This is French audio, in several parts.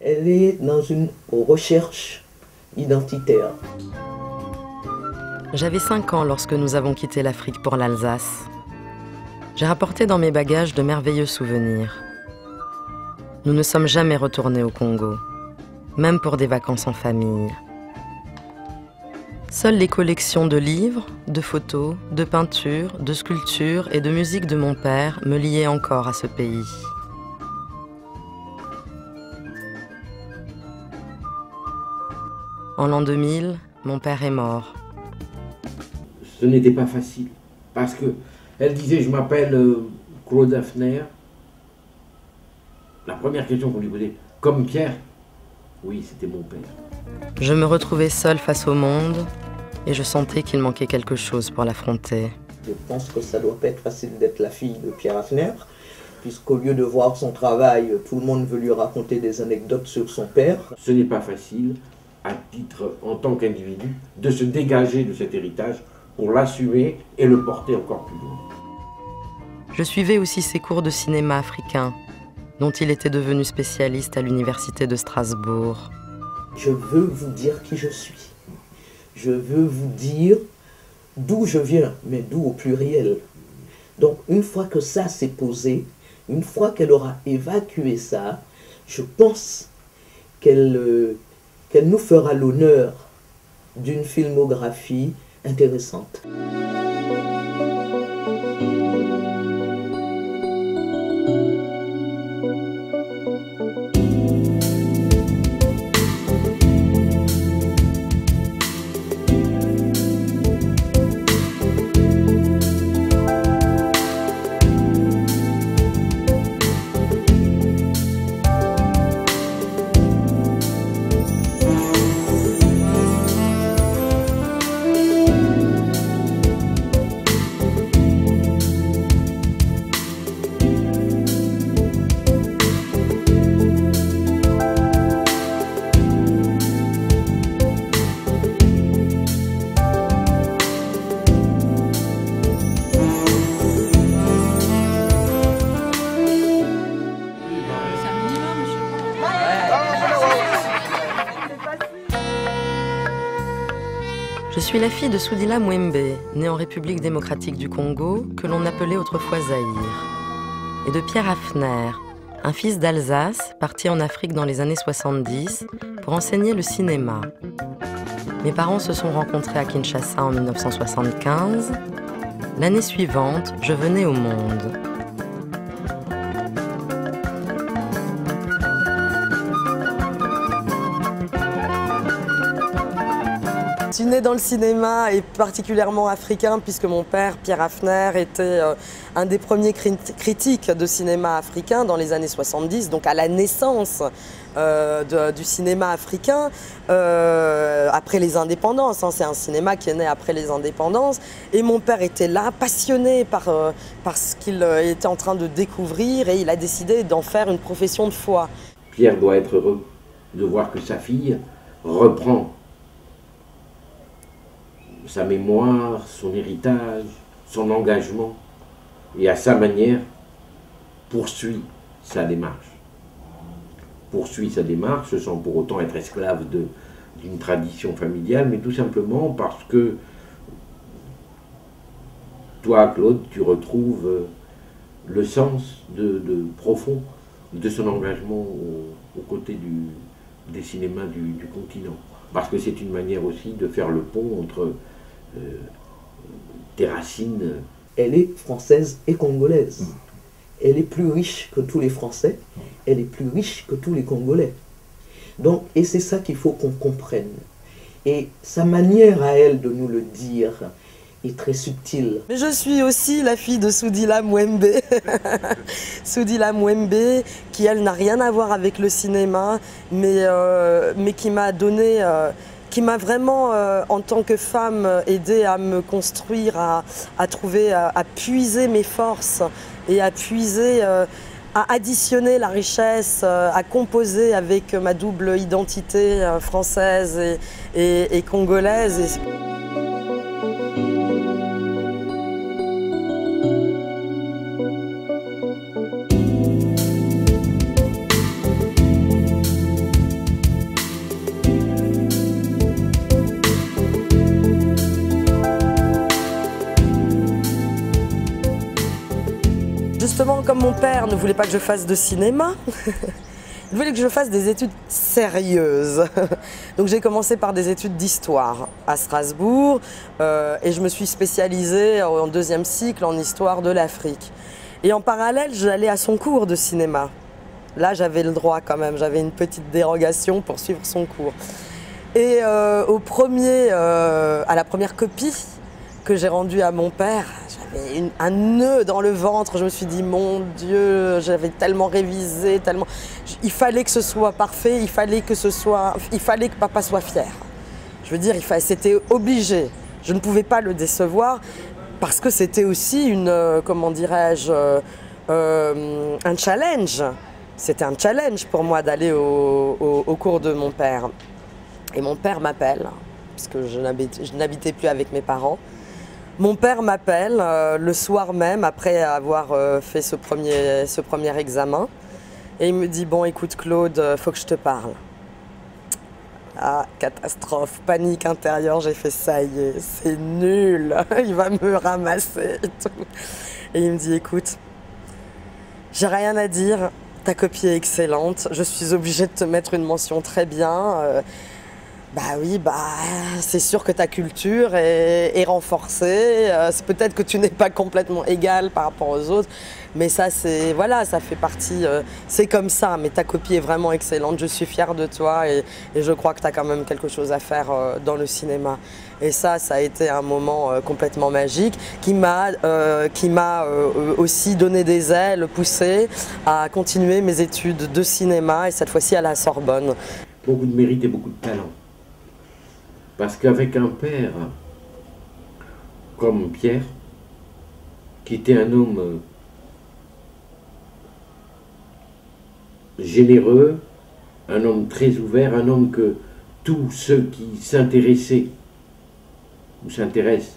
Elle est dans une recherche identitaire. J'avais 5 ans lorsque nous avons quitté l'Afrique pour l'Alsace. J'ai rapporté dans mes bagages de merveilleux souvenirs. Nous ne sommes jamais retournés au Congo, même pour des vacances en famille. Seules les collections de livres, de photos, de peintures, de sculptures et de musique de mon père me liaient encore à ce pays. En l'an 2000, mon père est mort. Ce n'était pas facile, parce que elle disait « je m'appelle Claude Hafner ». La première question qu'on lui posait, « comme Pierre ?» Oui, c'était mon père. Je me retrouvais seule face au monde et je sentais qu'il manquait quelque chose pour l'affronter. Je pense que ça doit pas être facile d'être la fille de Pierre Hafner, puisqu'au lieu de voir son travail, tout le monde veut lui raconter des anecdotes sur son père. Ce n'est pas facile, à titre, en tant qu'individu, de se dégager de cet héritage pour l'assumer et le porter encore plus loin. Je suivais aussi ses cours de cinéma africain, dont il était devenu spécialiste à l'université de Strasbourg. Je veux vous dire qui je suis. Je veux vous dire d'où je viens, mais d'où au pluriel. Donc une fois que ça s'est posé, une fois qu'elle aura évacué ça, je pense qu'elle nous fera l'honneur d'une filmographie intéressante. Je suis la fille de Soudila Mwembe, née en République démocratique du Congo, que l'on appelait autrefois Zaïre, et de Pierre Hafner, un fils d'Alsace parti en Afrique dans les années 70 pour enseigner le cinéma. Mes parents se sont rencontrés à Kinshasa en 1975. L'année suivante, je venais au monde. Je suis née dans le cinéma et particulièrement africain puisque mon père, Pierre Hafner, était un des premiers critiques de cinéma africain dans les années 70, donc à la naissance du cinéma africain après les indépendances. C'est un cinéma qui est né après les indépendances et mon père était là, passionné par ce qu'il était en train de découvrir et il a décidé d'en faire une profession de foi. Pierre doit être heureux de voir que sa fille reprend sa mémoire, son héritage, son engagement, et à sa manière, poursuit sa démarche. Poursuit sa démarche sans pour autant être esclave d'une tradition familiale, mais tout simplement parce que toi, Claude, tu retrouves le sens profond de son engagement aux côtés des cinémas du continent. Parce que c'est une manière aussi de faire le pont entre tes racines. Elle est française et congolaise. Elle est plus riche que tous les Français, elle est plus riche que tous les Congolais. Donc, et c'est ça qu'il faut qu'on comprenne. Et sa manière à elle de nous le dire est très subtile. Mais je suis aussi la fille de Soudila Mwembe. Soudila Mwembe, qui elle n'a rien à voir avec le cinéma, mais qui m'a donné... qui m'a vraiment, en tant que femme, aidé à me construire, à trouver, à puiser mes forces et à puiser, à additionner la richesse, à composer avec ma double identité française et congolaise. justement, comme mon père ne voulait pas que je fasse de cinéma, il voulait que je fasse des études sérieuses. Donc j'ai commencé par des études d'histoire à Strasbourg et je me suis spécialisée en deuxième cycle en histoire de l'Afrique. Et en parallèle, j'allais à son cours de cinéma. Là, j'avais le droit quand même, j'avais une petite dérogation pour suivre son cours. Et à la première copie que j'ai rendue à mon père, j'avais un nœud dans le ventre. Je me suis dit, mon Dieu, j'avais tellement révisé, tellement... Il fallait que ce soit parfait, il fallait que papa soit fier. Je veux dire, c'était obligé. Je ne pouvais pas le décevoir parce que c'était aussi comment dirais-je, un challenge. C'était un challenge pour moi d'aller au cours de mon père. Et mon père m'appelle, puisque je n'habitais plus avec mes parents. Mon père m'appelle le soir même, après avoir fait ce premier examen. Et il me dit, bon écoute Claude, faut que je te parle. Ah, catastrophe, panique intérieure, j'ai fait ça y est, c'est nul, il va me ramasser et tout. Et il me dit, écoute, j'ai rien à dire, ta copie est excellente, je suis obligée de te mettre une mention très bien. Bah oui, c'est sûr que ta culture est renforcée, c'est peut-être que tu n'es pas complètement égal par rapport aux autres, mais ça ça fait partie, c'est comme ça, mais ta copie est vraiment excellente, je suis fière de toi et je crois que tu as quand même quelque chose à faire dans le cinéma. Et ça a été un moment complètement magique qui m'a aussi donné des ailes, poussé à continuer mes études de cinéma et cette fois-ci à la Sorbonne. Beaucoup de mérite et beaucoup de talent. Parce qu'avec un père comme Pierre, qui était un homme généreux, un homme très ouvert, un homme que tous ceux qui s'intéressaient ou s'intéressent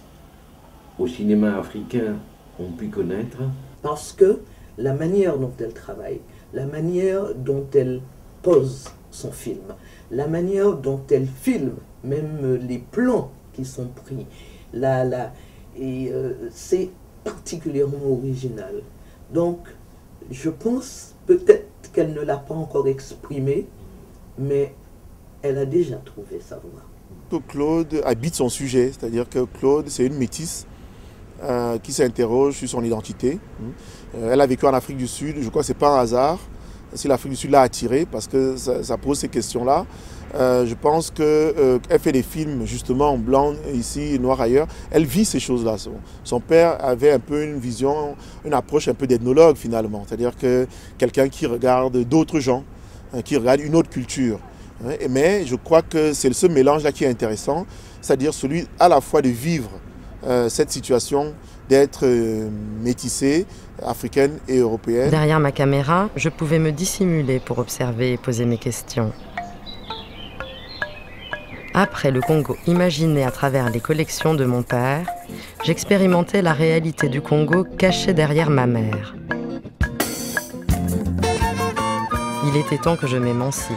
au cinéma africain ont pu connaître. Parce que la manière dont elle travaille, la manière dont elle pose son film, la manière dont elle filme, même les plans qui sont pris, c'est particulièrement original. Donc, je pense peut-être qu'elle ne l'a pas encore exprimé, mais elle a déjà trouvé sa voie. Claude habite son sujet, c'est-à-dire que Claude, c'est une métisse qui s'interroge sur son identité. Elle a vécu en Afrique du Sud, je crois que ce n'est pas un hasard si l'Afrique du Sud l'a attirée, parce que ça pose ces questions-là. Je pense qu'elle fait des films justement en blanc ici, noir ailleurs. Elle vit ces choses-là. Son père avait un peu une vision, une approche un peu d'ethnologue finalement. C'est-à-dire que quelqu'un qui regarde d'autres gens, qui regarde une autre culture. Mais je crois que c'est ce mélange-là qui est intéressant, c'est-à-dire celui à la fois de vivre cette situation, d'être métissée, africaine et européenne. Derrière ma caméra, je pouvais me dissimuler pour observer et poser mes questions. Après le Congo imaginé à travers les collections de mon père, j'expérimentais la réalité du Congo cachée derrière ma mère. Il était temps que je m'émancipe.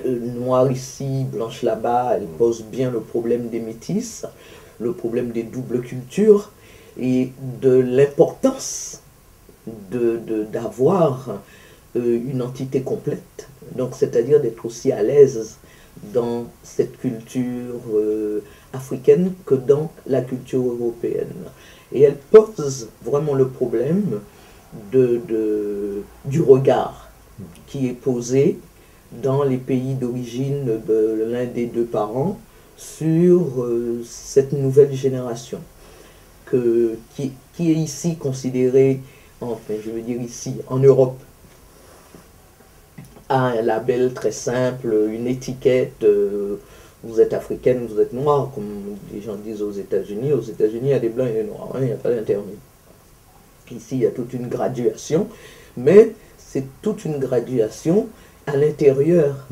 Noire ici, blanche là-bas, elle pose bien le problème des métisses, le problème des doubles cultures et de l'importance d'avoir une entité complète. Donc, c'est-à-dire d'être aussi à l'aise dans cette culture africaine que dans la culture européenne. Et elle pose vraiment le problème du regard qui est posé dans les pays d'origine de l'un des deux parents sur cette nouvelle génération qui est ici considérée, enfin je veux dire ici, en Europe, a un label très simple, une étiquette, vous êtes africaine, vous êtes noire, comme les gens disent aux États-Unis. Aux États-Unis, il y a des blancs et des noirs, il n'y a pas d'intermédiaire. Ici, il y a toute une graduation, mais c'est toute une graduation à l'intérieur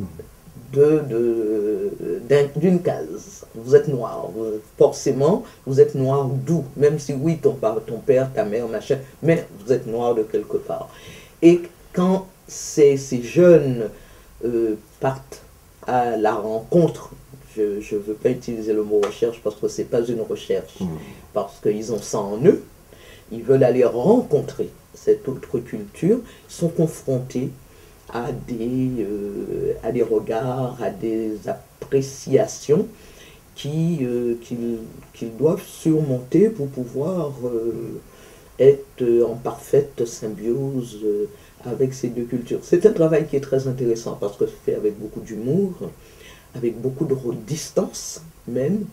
d'une case. Vous êtes noir, forcément, vous êtes noir d'où? Même si oui, ton père, ta mère, machin, mais vous êtes noir de quelque part. Et quand ces jeunes partent à la rencontre je ne veux pas utiliser le mot recherche parce que ce n'est pas une recherche, parce qu'ils ont ça en eux. Ils veulent aller rencontrer cette autre culture, ils sont confrontés à des regards, à des appréciations qu'ils doivent surmonter pour pouvoir être en parfaite symbiose avec ces deux cultures. C'est un travail qui est très intéressant parce que c'est fait avec beaucoup d'humour, avec beaucoup de distance même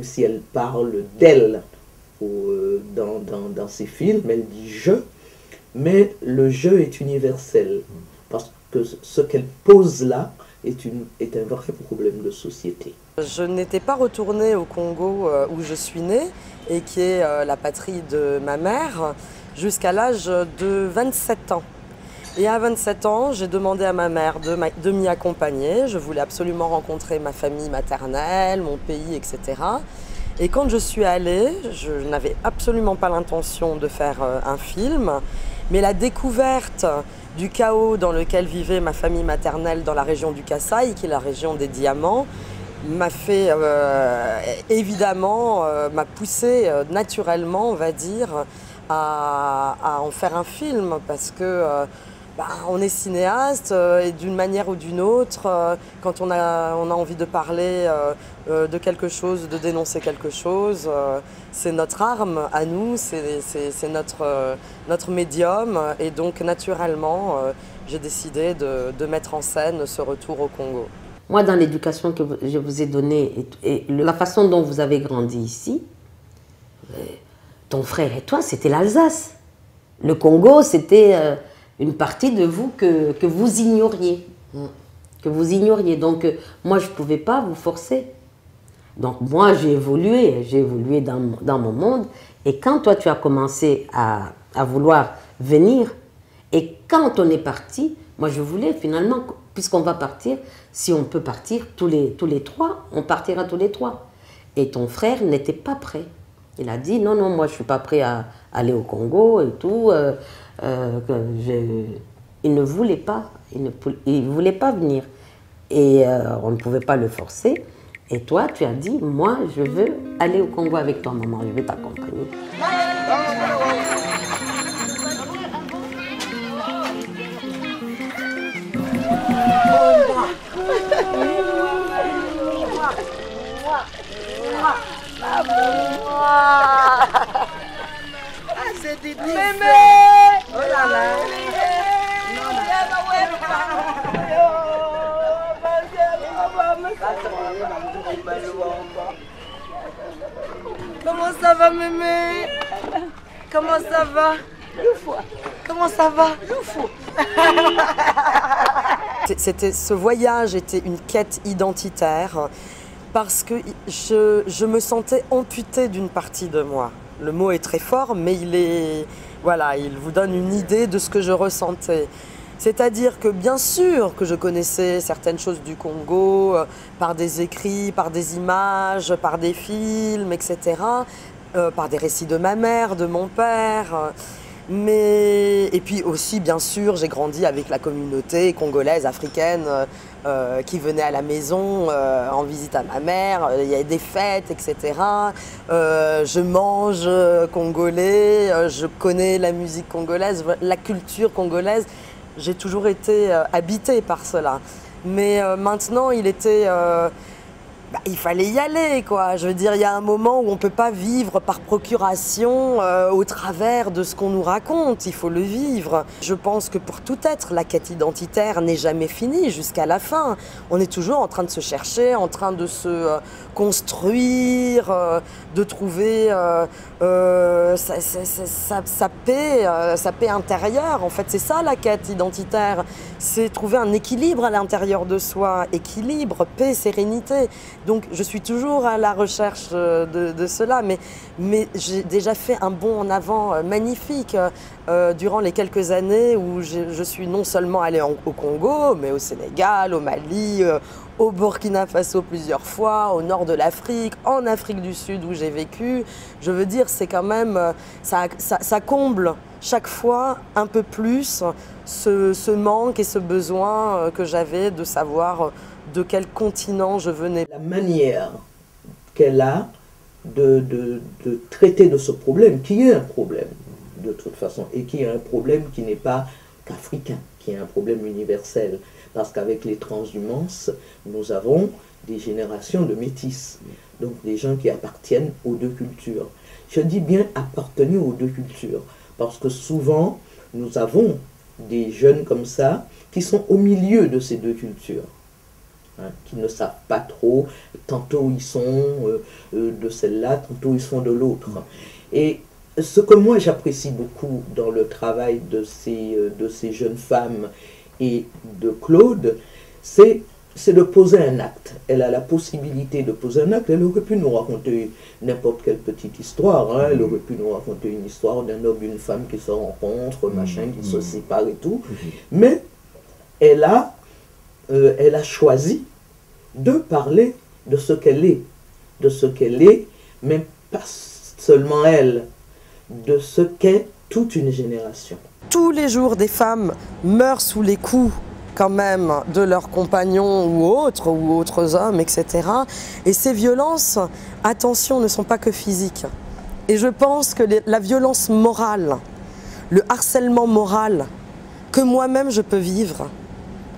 si elle parle d'elle dans ses films, elle dit « je », mais le jeu est universel, parce que ce qu'elle pose là est un vrai problème de société. Je n'étais pas retournée au Congo où je suis née, et qui est la patrie de ma mère, jusqu'à l'âge de 27 ans. Et à 27 ans, j'ai demandé à ma mère de m'y accompagner. Je voulais absolument rencontrer ma famille maternelle, mon pays, etc. Et quand je suis allée, je n'avais absolument pas l'intention de faire un film, mais la découverte du chaos dans lequel vivait ma famille maternelle dans la région du Kasaï, qui est la région des diamants, m'a fait, évidemment, m'a poussé naturellement, on va dire, à en faire un film, parce que on est cinéaste et d'une manière ou d'une autre, quand on a envie de parler de quelque chose, de dénoncer quelque chose, c'est notre arme à nous, c'est notre médium, et donc naturellement j'ai décidé de mettre en scène ce retour au Congo. Moi, dans l'éducation que je vous ai donnée et la façon dont vous avez grandi ici, ton frère et toi, c'était l'Alsace. Le Congo, c'était une partie de vous que vous ignoriez. Donc, moi, je ne pouvais pas vous forcer. Donc, moi, j'ai évolué dans mon monde. Et quand toi, tu as commencé à vouloir venir, et quand on est parti, moi, je voulais finalement, puisqu'on va partir, si on peut partir tous les trois, on partira tous les trois. Et ton frère n'était pas prêt. Il a dit, non, moi, je ne suis pas prêt à aller au Congo et tout. Il ne voulait pas, il voulait pas venir. Et on ne pouvait pas le forcer. Et toi, tu as dit, moi, je veux aller au Congo avec toi, maman, je vais t'accompagner. Mémé! Oh là là! Comment ça va, Mémé? Comment ça va? Comment ça va? Ce voyage était une quête identitaire parce que je me sentais amputée d'une partie de moi. Le mot est très fort, mais il vous donne une idée de ce que je ressentais. C'est-à-dire que bien sûr que je connaissais certaines choses du Congo par des écrits, par des images, par des films, etc., par des récits de ma mère, de mon père. Et puis aussi, bien sûr, j'ai grandi avec la communauté congolaise, africaine, qui venait à la maison en visite à ma mère. Il y a des fêtes, etc. Je mange congolais, je connais la musique congolaise, la culture congolaise. J'ai toujours été habitée par cela. Mais maintenant, il fallait y aller, quoi. Je veux dire, il y a un moment où on ne peut pas vivre par procuration au travers de ce qu'on nous raconte. Il faut le vivre. Je pense que pour tout être, la quête identitaire n'est jamais finie jusqu'à la fin. On est toujours en train de se chercher, en train de se construire, de trouver sa paix intérieure. En fait, c'est ça la quête identitaire. C'est trouver un équilibre à l'intérieur de soi. Équilibre, paix, sérénité. Donc je suis toujours à la recherche de cela, mais j'ai déjà fait un bond en avant magnifique durant les quelques années où je suis non seulement allée au Congo, mais au Sénégal, au Mali, au Burkina Faso plusieurs fois, au nord de l'Afrique, en Afrique du Sud où j'ai vécu. Je veux dire, c'est quand même, ça comble chaque fois un peu plus ce manque et ce besoin que j'avais de savoir de quel continent je venais. La manière qu'elle a de traiter de ce problème, qui est un problème de toute façon, et qui est un problème qui n'est pas qu'africain, qui est un problème universel. Parce qu'avec les transhumances, nous avons des générations de métis, donc des gens qui appartiennent aux deux cultures. Je dis bien appartenir aux deux cultures, parce que souvent, nous avons des jeunes comme ça qui sont au milieu de ces deux cultures, hein, qui ne savent pas trop, tantôt ils sont de celle-là, tantôt ils sont de l'autre. Et ce que moi j'apprécie beaucoup dans le travail de ces jeunes femmes et de Claude, c'est de poser un acte. Elle a la possibilité de poser un acte. Elle aurait pu nous raconter n'importe quelle petite histoire. Hein. Elle aurait pu nous raconter une histoire d'un homme et une femme qui se rencontrent, machin, qui se séparent et tout. Mais elle a choisi de parler de ce qu'elle est. De ce qu'elle est, mais pas seulement elle, de ce qu'est toute une génération. Tous les jours, des femmes meurent sous les coups quand même de leurs compagnons ou autres hommes, etc. Et ces violences, attention, ne sont pas que physiques. Et je pense que la violence morale, le harcèlement moral, que moi-même je peux vivre,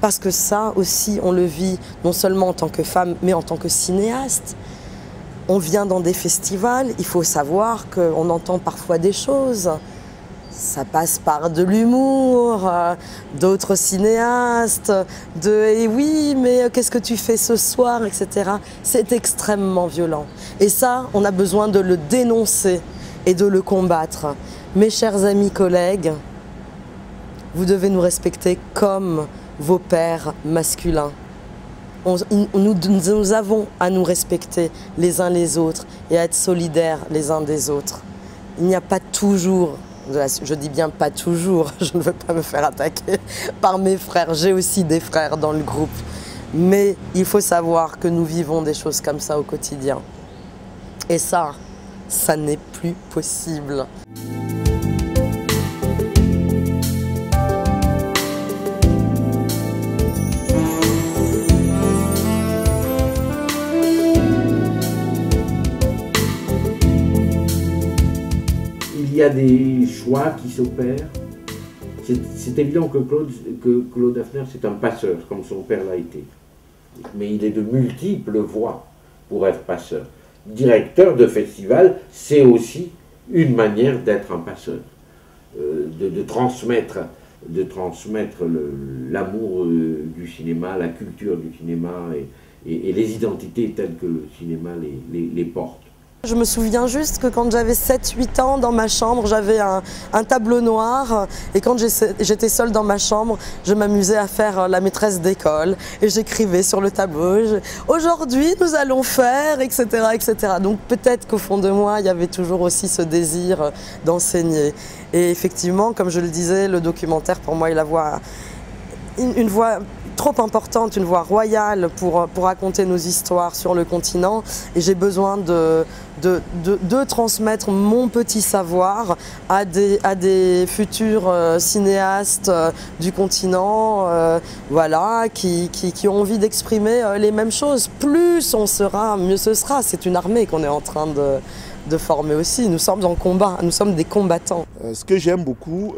parce que ça aussi on le vit non seulement en tant que femme, mais en tant que cinéaste. On vient dans des festivals, il faut savoir qu'on entend parfois des choses. Ça passe par de l'humour, d'autres cinéastes, et oui, mais qu'est-ce que tu fais ce soir, etc. C'est extrêmement violent. Et ça, on a besoin de le dénoncer et de le combattre. Mes chers amis, collègues, vous devez nous respecter comme vos pères masculins. Nous avons à nous respecter les uns les autres et à être solidaires les uns des autres. Il n'y a pas toujours, je dis bien pas toujours, je ne veux pas me faire attaquer par mes frères, j'ai aussi des frères dans le groupe. Mais il faut savoir que nous vivons des choses comme ça au quotidien. Et ça n'est plus possible. Il y a des choix qui s'opèrent. C'est évident que Claude Hafner, c'est un passeur, comme son père l'a été. Mais il est de multiples voies pour être passeur. Directeur de festival, c'est aussi une manière d'être un passeur, de transmettre l'amour du cinéma, la culture du cinéma et les identités telles que le cinéma les porte. Je me souviens juste que quand j'avais 7-8 ans, dans ma chambre, j'avais un tableau noir et quand j'étais seule dans ma chambre, je m'amusais à faire la maîtresse d'école et j'écrivais sur le tableau « Aujourd'hui, nous allons faire, etc. etc. » Donc peut-être qu'au fond de moi, il y avait toujours aussi ce désir d'enseigner. Et effectivement, comme je le disais, le documentaire, pour moi, il a une voix trop importante, une voix royale pour raconter nos histoires sur le continent. Et j'ai besoin de transmettre mon petit savoir à des futurs cinéastes du continent, voilà, qui ont envie d'exprimer les mêmes choses. Plus on sera, mieux ce sera. C'est une armée qu'on est en train de former aussi. Nous sommes en combat, nous sommes des combattants. Ce que j'aime beaucoup,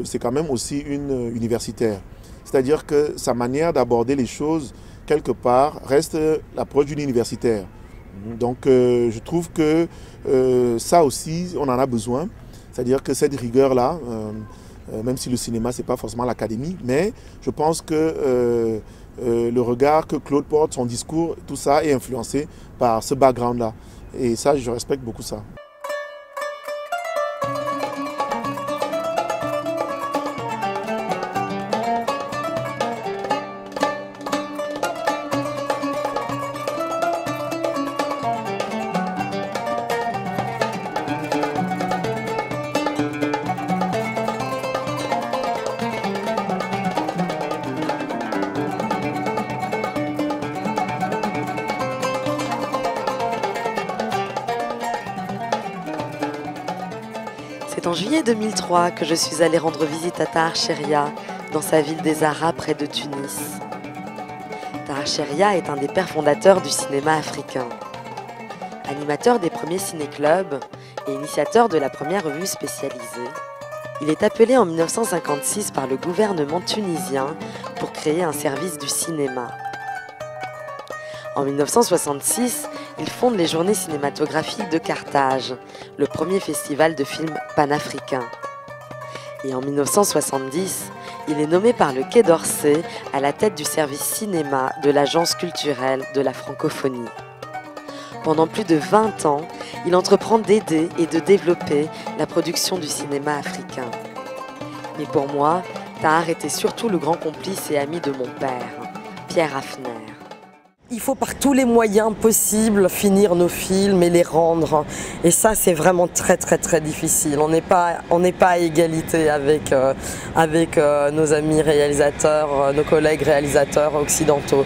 c'est quand même aussi une universitaire. C'est-à-dire que sa manière d'aborder les choses, quelque part, reste l'approche d'une universitaire. Donc je trouve que ça aussi, on en a besoin. C'est-à-dire que cette rigueur-là, même si le cinéma, ce n'est pas forcément l'académie, mais je pense que le regard que Claude porte, son discours, tout ça est influencé par ce background-là. Et ça, je respecte beaucoup ça. C'est en juillet 2003 que je suis allée rendre visite à Tahar Sheria, dans sa ville des Arabes près de Tunis. Tahar Cheria est un des pères fondateurs du cinéma africain. Animateur des premiers ciné-clubs et initiateur de la première revue spécialisée, il est appelé en 1956 par le gouvernement tunisien pour créer un service du cinéma. En 1966, il fonde les Journées cinématographiques de Carthage, le premier festival de films panafricain. Et en 1970, il est nommé par le Quai d'Orsay à la tête du service cinéma de l'Agence culturelle de la francophonie. Pendant plus de 20 ans, il entreprend d'aider et de développer la production du cinéma africain. Mais pour moi, Tahar était surtout le grand complice et ami de mon père, Pierre Haffner. Il faut par tous les moyens possibles finir nos films et les rendre. Et ça, c'est vraiment très difficile. On n'est pas à égalité avec nos amis réalisateurs, nos collègues réalisateurs occidentaux.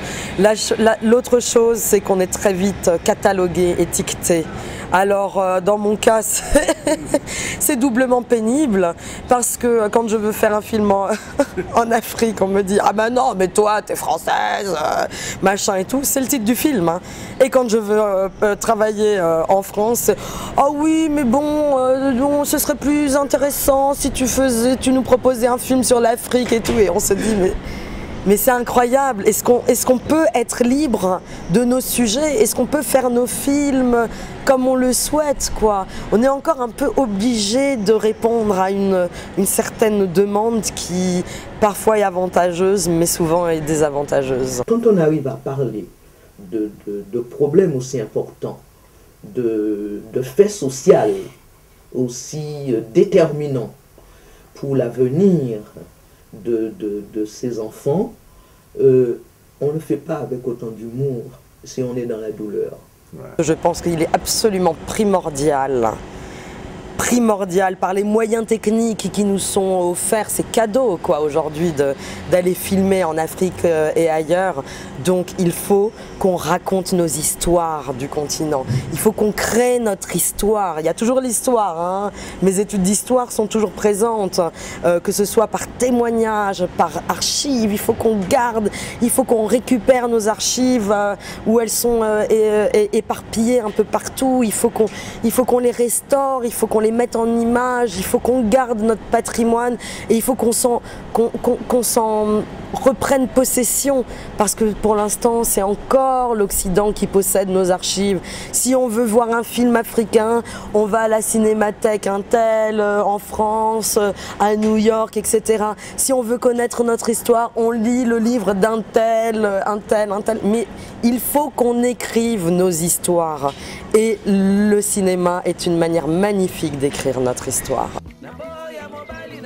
L'autre chose, c'est qu'on est très vite catalogué, étiqueté. Alors, dans mon cas, c'est doublement pénible parce que quand je veux faire un film en Afrique, on me dit « Ah ben non, mais toi, t'es française, machin et tout », c'est le titre du film. Hein. Et quand je veux travailler en France, « Ah oui, mais bon, ce serait plus intéressant si tu nous proposais un film sur l'Afrique et tout », et on se dit « Mais c'est incroyable, est-ce qu'on peut être libre de nos sujets? Est-ce qu'on peut faire nos films comme on le souhaite, quoi? On est encore un peu obligé de répondre à une certaine demande qui parfois est avantageuse, mais souvent est désavantageuse. Quand on arrive à parler de problèmes aussi importants, de faits sociaux aussi déterminants pour l'avenir de ces enfants, on ne le fait pas avec autant d'humour si on est dans la douleur. Je pense qu'il est absolument primordial par les moyens techniques qui nous sont offerts, c'est cadeau quoi aujourd'hui d'aller filmer en Afrique et ailleurs. Donc il faut qu'on raconte nos histoires du continent. Il faut qu'on crée notre histoire. Il y a toujours l'histoire, hein. Mes études d'histoire sont toujours présentes, que ce soit par témoignages, par archives. Il faut qu'on garde, il faut qu'on récupère nos archives où elles sont éparpillées un peu partout. Il faut qu'on les restaure, il faut qu'on les mette en image, il faut qu'on garde notre patrimoine et il faut qu'on s'en reprenne possession parce que pour l'instant c'est encore l'Occident qui possède nos archives. Si on veut voir un film africain, on va à la Cinémathèque Intel en France, à New York, etc. Si on veut connaître notre histoire, on lit le livre d'un tel. Mais il faut qu'on écrive nos histoires et le cinéma est une manière magnifique d'écrire notre histoire.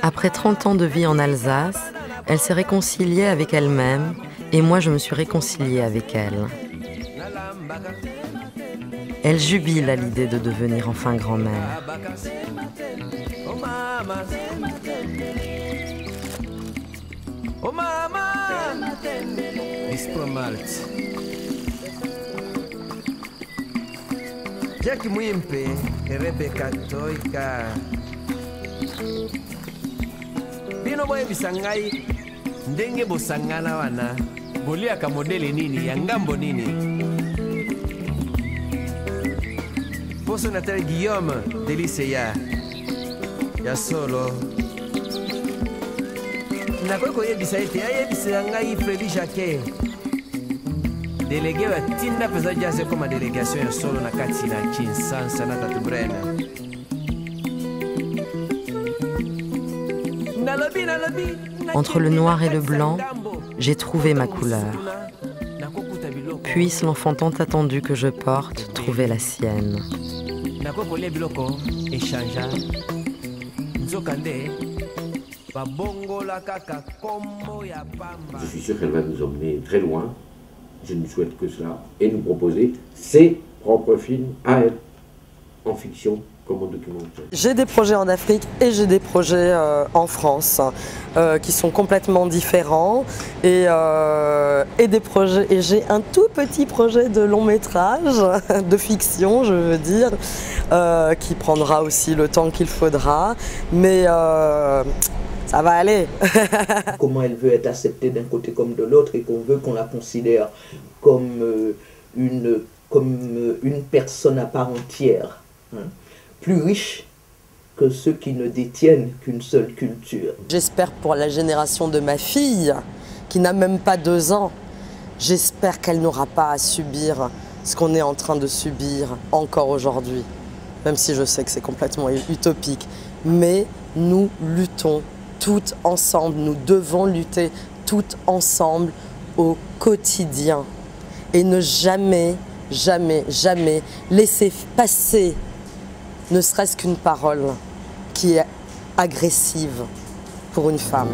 Après 30 ans de vie en Alsace, elle s'est réconciliée avec elle-même et moi je me suis réconciliée avec elle. Elle jubile à l'idée de devenir enfin grand-mère. Jackie Mwimpe et Rebecca Toika. Bino boye bisangai ndenge bosangana wana boliaka modele nini ya ngambo nini. Poso Nathalie Guillaume Delice ya solo. Nakoki koyebisa ete ayebisela ngai Freddy Jacquet. Délégué wa tinda pesa jase comme délégation ya solo na kati na Kinshasa na Tatu Brena. Entre le noir et le blanc, j'ai trouvé ma couleur. Puisse l'enfant tant attendu que je porte trouver la sienne. Je suis sûr qu'elle va nous emmener très loin. Je ne souhaite que cela. Et nous proposer ses propres films à elle, en fiction comme en documentaire. J'ai des projets en Afrique et j'ai des projets en France qui sont complètement différents et des projets. Et j'ai un tout petit projet de long métrage, de fiction, je veux dire, qui prendra aussi le temps qu'il faudra. Mais Ça va aller. Comment elle veut être acceptée d'un côté comme de l'autre et qu'on veut qu'on la considère comme une personne à part entière, hein, plus riche que ceux qui ne détiennent qu'une seule culture. J'espère pour la génération de ma fille, qui n'a même pas 2 ans, j'espère qu'elle n'aura pas à subir ce qu'on est en train de subir encore aujourd'hui. Même si je sais que c'est complètement utopique. Mais nous luttons toutes ensemble, nous devons lutter toutes ensemble au quotidien. Et ne jamais, jamais, jamais laisser passer ne serait-ce qu'une parole qui est agressive pour une femme.